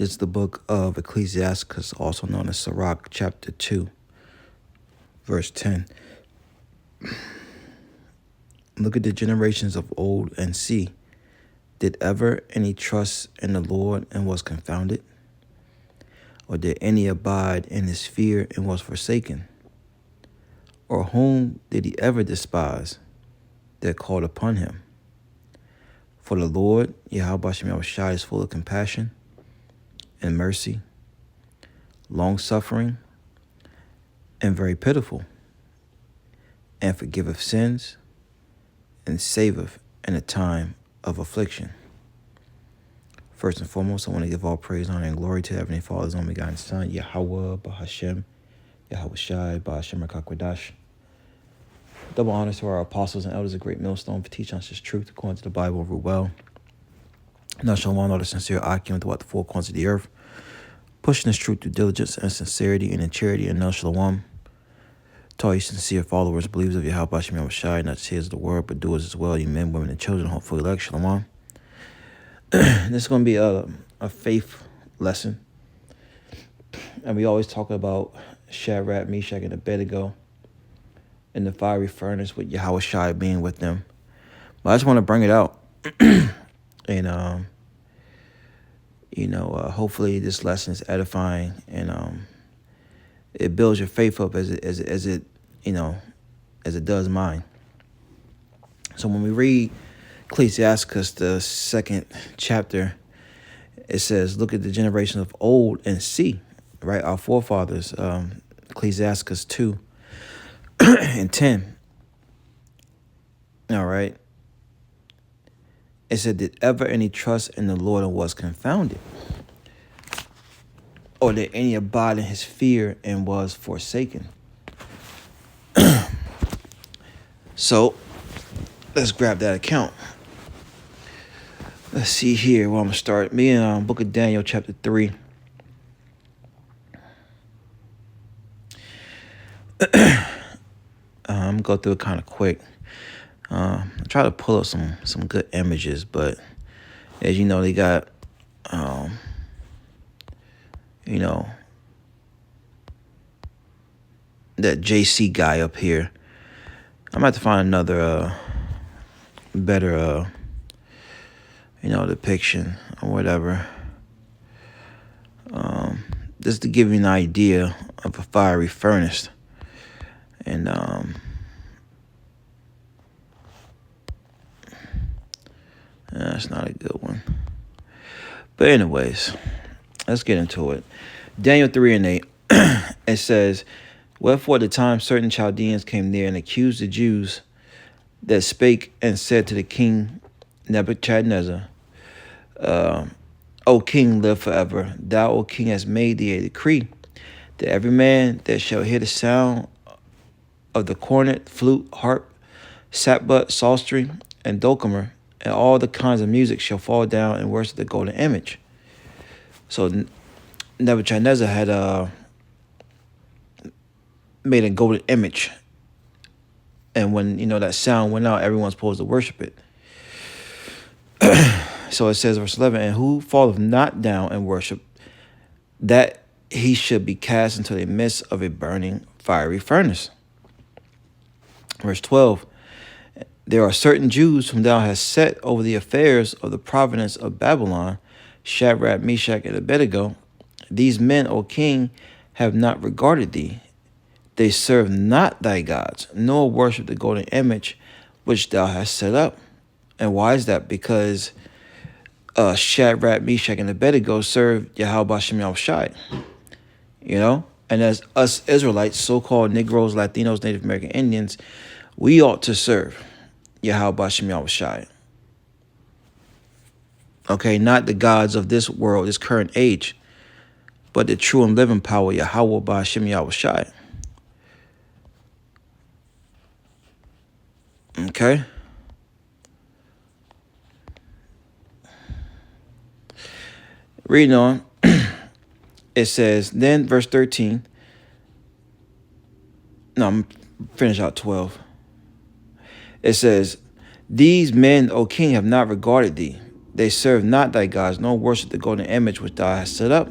It's the book of Ecclesiastes, also known as Sirach, chapter 2, verse 10. Look at the generations of old and see, did ever any trust in the Lord and was confounded? Or did any abide in his fear and was forsaken? Or whom did he ever despise that called upon him? For the Lord, Yahweh Shai, is full of compassion and mercy, long-suffering, and very pitiful, and forgiveth sins, and saveth in a time of affliction. First and foremost, I want to give all praise, honor, and glory to Heavenly Father's only begotten Son, Yahweh, Bahashem, Yahweh Shai, Bahashem Rakakwadash. Double honors to our apostles and elders of Great Millstone for teaching us this truth according to the Bible rule well. Now shall one know the sincere occupant throughout the four corners of the earth, pushing this truth through diligence and sincerity and in charity and no shalom. To all you sincere followers, believers of Yahweh Shem Shai, not just hearers of the word, but doers as well, you men, women, and children, hopefully elect shalom. This is going to be a faith lesson. And we always talk about Shadrach, Meshach, and Abednego in the fiery furnace with Yahweh Shai being with them. But I just want to bring it out. And, hopefully this lesson is edifying and it builds your faith up as it does mine. So when we read Ecclesiastes, the second chapter, it says, look at the generation of old and see, right? Our forefathers, Ecclesiastes 2 and 10. All right. It said, did ever any trust in the Lord and was confounded? Or did any abide in his fear and was forsaken? So, let's grab that account. Let's see here where I'm going to start. Me in book of Daniel, chapter 3. I'm going to go through it kind of quick. I try to pull up some good images, but as you know, they got, that JC guy up here. I'm going to have to find another better, depiction or whatever. Just to give you an idea of a fiery furnace. And, that's not a good one. But anyways, let's get into it. Daniel 3 and 8, it says, wherefore at the time certain Chaldeans came near and accused the Jews that spake and said to the king Nebuchadnezzar, O king, live forever. Thou, O king, hast made thee a decree that every man that shall hear the sound of the cornet, flute, harp, sackbut, psaltery, and dulcimer, and all the kinds of music shall fall down and worship the golden image. So Nebuchadnezzar had made a golden image. And when, that sound went out, everyone's supposed to worship it. So it says, verse 11, and who falleth not down and worship, that he should be cast into the midst of a burning fiery furnace. Verse 12, there are certain Jews whom thou hast set over the affairs of the province of Babylon, Shadrach, Meshach, and Abednego. These men, O king, have not regarded thee. They serve not thy gods, nor worship the golden image which thou hast set up. And why is that? Because Shadrach, Meshach, and Abednego served Yahweh Shem Shai. And as us Israelites, so-called Negroes, Latinos, Native American Indians, we ought to serve Yahweh Shem Shai. Okay, not the gods of this world, this current age, but the true and living power, Yahweh Bahashem Shai. Okay. Reading on, it says, then verse 13. No, I'm finish out 12. It says, these men, O king, have not regarded thee. They serve not thy gods, nor worship the golden image which thou hast set up.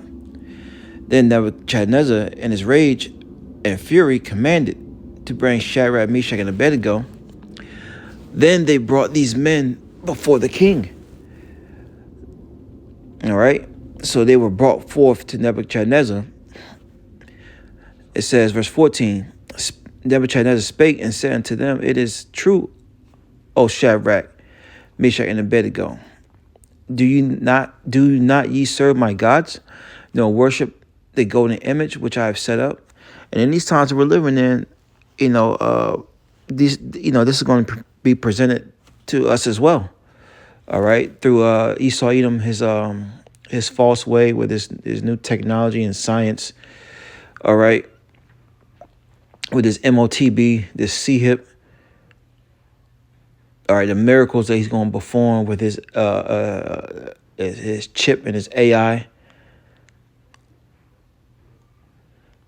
Then Nebuchadnezzar, in his rage and fury, commanded to bring Shadrach, Meshach, and Abednego. Then they brought these men before the king. All right. So they were brought forth to Nebuchadnezzar. It says, verse 14, Nebuchadnezzar spake and said unto them, It is true, O Shadrach, Meshach, and Abednego. Do not ye serve my gods, nor worship the golden image which I have set up? And in these times that we're living in, this is going to be presented to us as well. All right, through Esau Edom, his false way with his new technology and science. All right, with his MOTB, this C-hip. All right, the miracles that he's going to perform with his chip and his AI.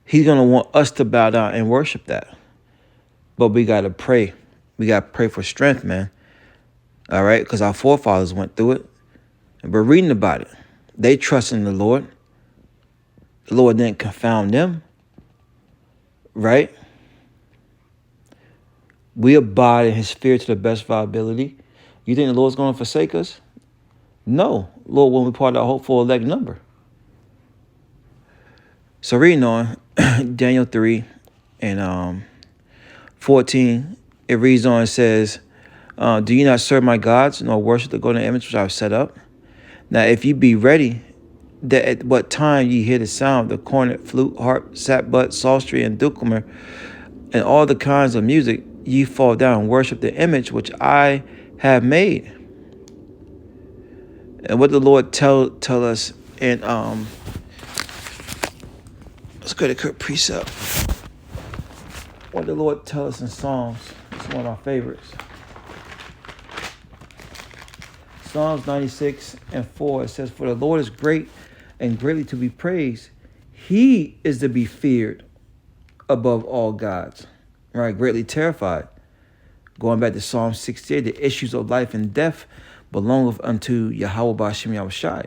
He's going to want us to bow down and worship that. But we got to pray. We got to pray for strength, man. All right, because our forefathers went through it. And we're reading about it. They trust in the Lord. The Lord didn't confound them. Right? We abide in his fear to the best of our ability. You think the Lord's going to forsake us? No. Lord, when we part of our hopeful elect number. So reading on, Daniel 3 and 14, it reads on and says, Do you not serve my gods, nor worship the golden image which I have set up? Now, if you be ready, that at what time ye hear the sound of the cornet, flute, harp, sackbut, psaltery, and dulcimer, and all the kinds of music, ye fall down and worship the image which I have made. And what the Lord tell us in let's go to quick precept. What the Lord tell us in Psalms. It's one of our favorites. Psalms 96 and 4. It says, For the Lord is great and greatly to be praised. He is to be feared above all gods. Right, greatly terrified. Going back to Psalm 68, the issues of life and death belongeth unto Yahweh B'Shem Yahushai.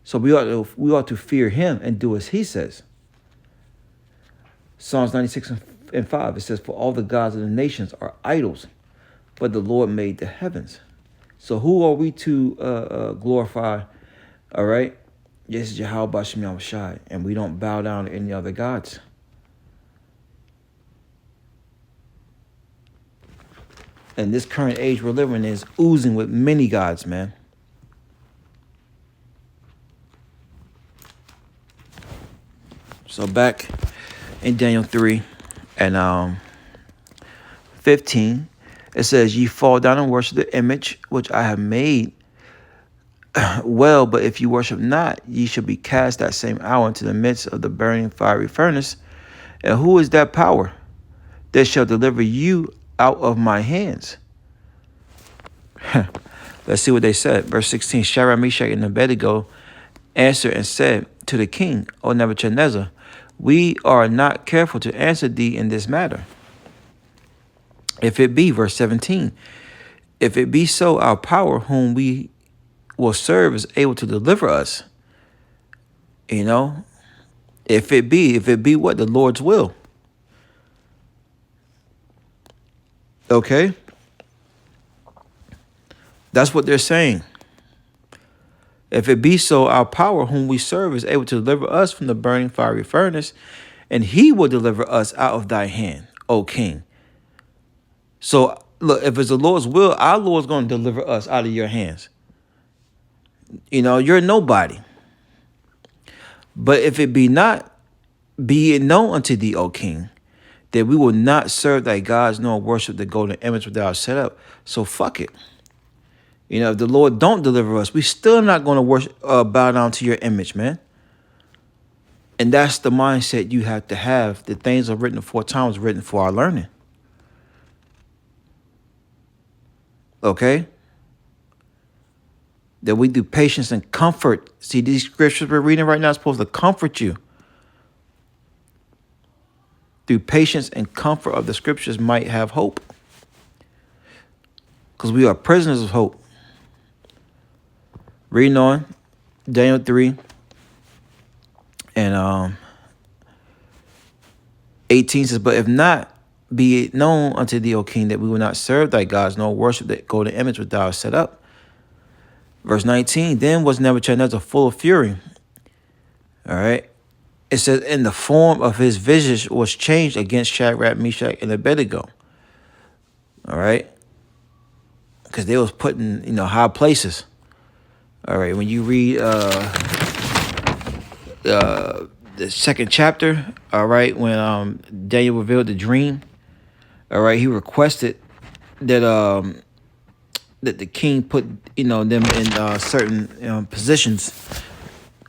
So we ought to fear him and do as he says. Psalms 96 and 5, it says, For all the gods of the nations are idols, but the Lord made the heavens. So who are we to glorify? All right, yes, Yahweh B'Shem Yahushai, and we don't bow down to any other gods. And this current age we're living in is oozing with many gods, man. So back in Daniel 3 and 15, it says, Ye fall down and worship the image which I have made. Well, but if you worship not, ye shall be cast that same hour into the midst of the burning fiery furnace. And who is that power that shall deliver you out of my hands? Let's see what they said. Verse 16, Shadrach, Meshach, and Abednego answered and said to the king, O Nebuchadnezzar, we are not careful to answer thee in this matter. If it be, verse 17, if it be so, our power whom we will serve is able to deliver us. You know, if it be what? The Lord's will. Okay? That's what they're saying. If it be so, our power whom we serve is able to deliver us from the burning fiery furnace, and he will deliver us out of thy hand, O king. So, look, if it's the Lord's will, our Lord's going to deliver us out of your hands. You know, you're nobody. But if it be not, be it known unto thee, O king, that we will not serve thy gods, nor worship the golden image which thou hast set up. So fuck it. You know, if the Lord don't deliver us, we still not going to worship, bow down to your image, man. And that's the mindset you have to have. The things are written 4 times, written for our learning. Okay? That we do patience and comfort. See, these scriptures we're reading right now are supposed to comfort you. Through patience and comfort of the scriptures might have hope. Because we are prisoners of hope. Reading on, Daniel 3 and 18 says, but if not, be it known unto thee, O king, that we will not serve thy gods, nor worship that golden image which thou hast set up. Verse 19, then was Nebuchadnezzar full of fury. All right. It says, and the form of his visage was changed against Shadrach, Meshach, and Abednego. All right. Because they was put in, high places. All right. When you read the second chapter, all right, when Daniel revealed the dream, all right, he requested that that the king put them in certain positions,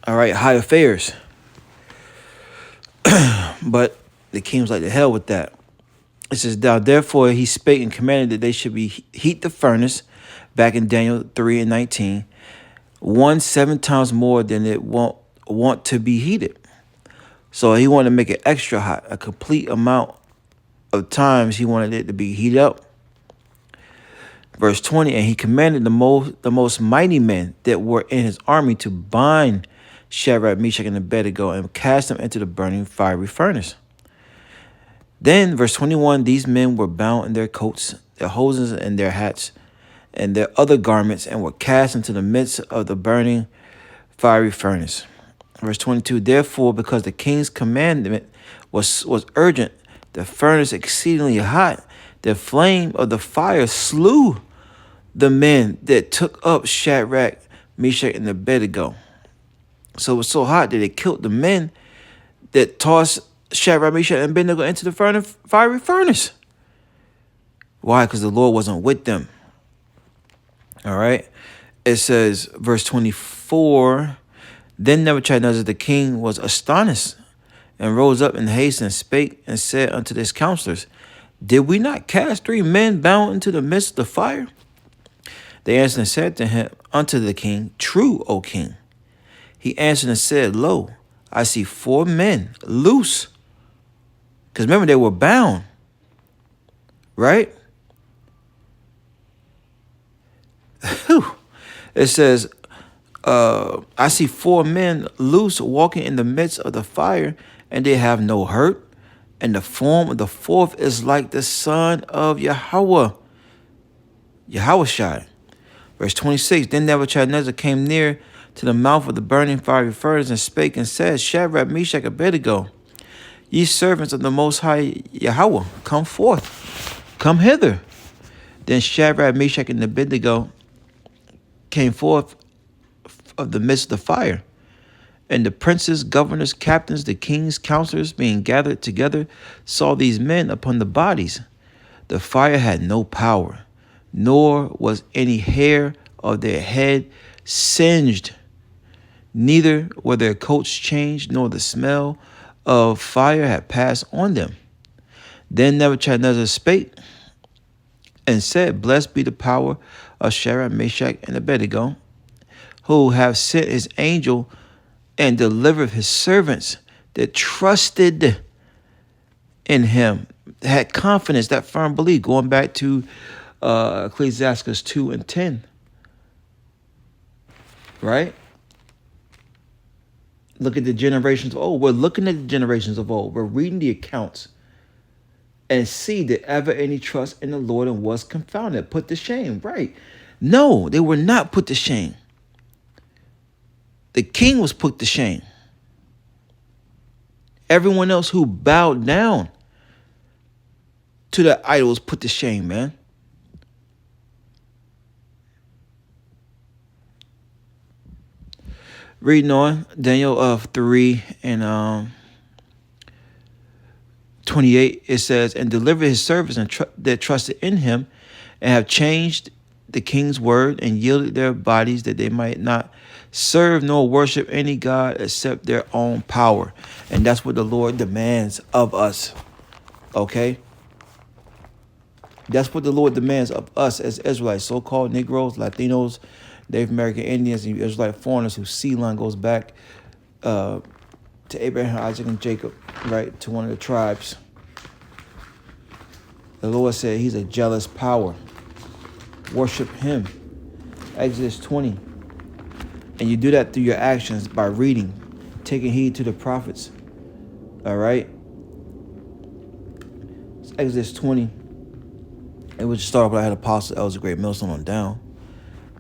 all right, high affairs. But the king was like, the hell with that. It says, now therefore he spake and commanded that they should be heat the furnace, back in Daniel 3 and 19, 7 times more than it want to be heated. So he wanted to make it extra hot, a complete amount of times he wanted it to be heated up. Verse 20, and he commanded the most mighty men that were in his army to bind Shadrach, Meshach, and Abednego and cast them into the burning fiery furnace. Then, verse 21, these men were bound in their coats, their hoses, and their hats, and their other garments, and were cast into the midst of the burning fiery furnace. Verse 22, therefore, because the king's commandment was urgent, the furnace exceedingly hot, the flame of the fire slew the men that took up Shadrach, Meshach, and Abednego. So it was so hot that it killed the men that tossed Shadrach, Meshach, and Abednego into the fiery furnace. Why? Because the Lord wasn't with them. All right. It says, verse 24, then Nebuchadnezzar the king was astonished and rose up in haste and spake and said unto his counselors, did we not cast 3 men bound into the midst of the fire? They answered and said to him, unto the king, true, O king. He answered and said, lo, I see 4 men loose. Because remember, they were bound. Right? It says, I see 4 men loose walking in the midst of the fire, and they have no hurt. And the form of the 4th is like the son of Yahweh. Yahushai. Verse 26, then Nebuchadnezzar came near to the mouth of the burning fiery furnace and spake and said, Shadrach, Meshach, Abednego, ye servants of the Most High Yahweh, come forth, come hither. Then Shadrach, Meshach, and Abednego came forth of the midst of the fire. And the princes, governors, captains, the king's counselors, being gathered together, saw these men upon the bodies. The fire had no power, nor was any hair of their head singed. Neither were their coats changed, nor the smell of fire had passed on them. Then Nebuchadnezzar spake and said, blessed be the power of Shadrach, Meshach, and Abednego, who have sent his angel and delivered his servants that trusted in him, had confidence, that firm belief, going back to Ecclesiastes 2 and 10. Right? Look at the generations of old. We're looking at the generations of old. We're reading the accounts and see that ever any trust in the Lord and was confounded, put to shame. Right? No, they were not put to shame. The king was put to shame. Everyone else who bowed down to the idols put to shame, man. Reading on, Daniel 3 and 28, it says, and delivered his servants that trusted in him, and have changed the king's word, and yielded their bodies that they might not serve nor worship any god except their own power. And that's what the Lord demands of us. Okay? That's what the Lord demands of us as Israelites, so-called Negroes, Latinos, Native American Indians, and Israelite foreigners whose seed line goes back to Abraham, Isaac, and Jacob, right, to one of the tribes. The Lord said he's a jealous power. Worship him. Exodus 20. And you do that through your actions by reading, taking heed to the prophets. All right. It's Exodus 20. It was just start off with I had apostles, elders, a great millstone on down.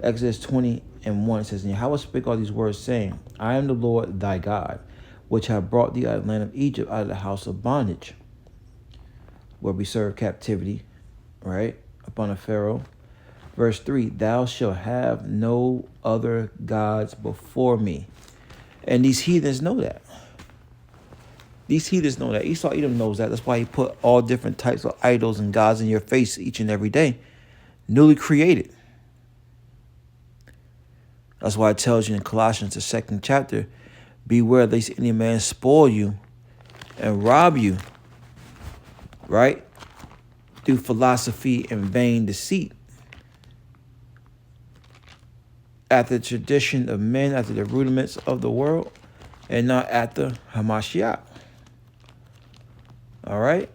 Exodus 20:1 it says, and Yahweh spake all these words, saying, I am the Lord thy God, which have brought thee out of the land of Egypt, out of the house of bondage, where we serve captivity, right, upon a Pharaoh. Verse 3, thou shalt have no other gods before me. And these heathens know that. These heathens know that. Esau Edom knows that. That's why he put all different types of idols and gods in your face each and every day. Newly created. That's why it tells you in Colossians, the 2nd chapter, beware lest any man spoil you and rob you, right, through philosophy and vain deceit, after the tradition of men, after the rudiments of the world, and not after Hamashiach. All right?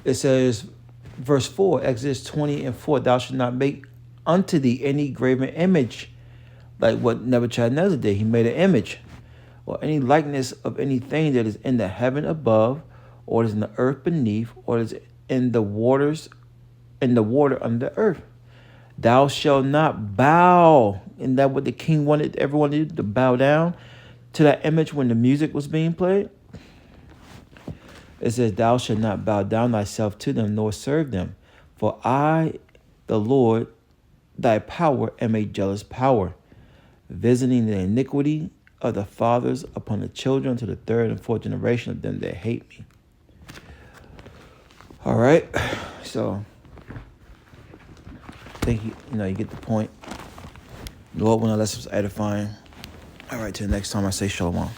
It says, verse 4, Exodus 20:4, thou shalt not make unto thee any graven image, like what Nebuchadnezzar did. He made an image, or any likeness of anything that is in the heaven above, or is in the earth beneath, or is in the waters, in the water under the earth. Thou shalt not bow. And that what the king wanted everyone to do, to bow down to that image when the music was being played? It says, thou shalt not bow down thyself to them, nor serve them. For I, the Lord, thy power, am a jealous power, visiting the iniquity of the fathers upon the children to the third and fourth generation of them that hate me. All right. So I think you get the point. Lord, when I let us edifying. All right, till next time I say shalom.